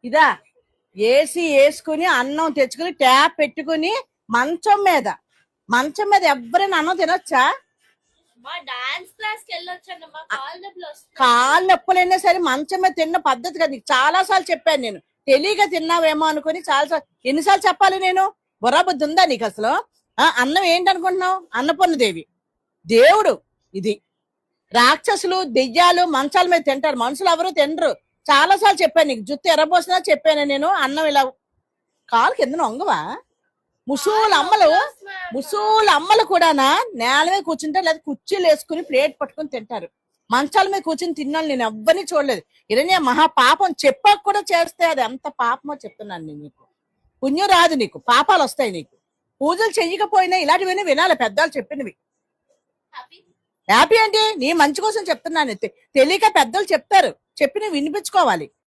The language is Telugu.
ఇదా ఏసీ వేసుకుని అన్నం తెచ్చుకుని ట్యాప్ పెట్టుకుని మంచం మీద ఎవరైనా అన్నం తినొచ్చా? కాళ్ళు నొప్పులైనా సరే మంచం మీద తిన్న పద్ధతి కదా. నీకు చాలా సార్లు చెప్పాను నేను, తెలియక తిన్నావేమో అనుకుని చాలాసార్లు. ఎన్నిసార్లు చెప్పాలి నేను? బుర్రబుద్ధి ఉందా నీకు అసలు? అన్నం ఏంటనుకుంటున్నావు? అన్నపూర్ణదేవి దేవుడు. ఇది రాక్షసులు దెయ్యాలు మంచాల మీద తింటారు, మనుషులు ఎవరు తినరు. చాలా సార్లు చెప్పాను నీకు. జుత్తు ఎర్రబోసినా చెప్పాను నేను. అన్నం ఇలా కాలు కింద వంగవా? ముసూలు అమ్మలు కూడానా నేల మీద కూర్చుంటారు, లేదా కుర్చీలు వేసుకుని ప్లేట్ పట్టుకుని తింటారు. మంచాల మీద కూర్చుని తిన్నాను నేను ఎవ్వరిని చూడలేదు. ఇరనే మహా పాపం. చెప్పాక కూడా చేస్తే అది ఎంత పాపమో చెప్తున్నాను నేను. నీకు పుణ్యం రాదు, నీకు పాపాలు వస్తాయి. నీకు పూజలు చెయ్యకపోయినా ఇలాంటివన్నీ వినాలి, పెద్దలు చెప్పినవి. హ్యాపీ అంటే నీ మంచి కోసం చెప్తున్నాను. తెలియక పెద్దలు చెప్తారు, చెప్పి వినిపించుకోవాలి.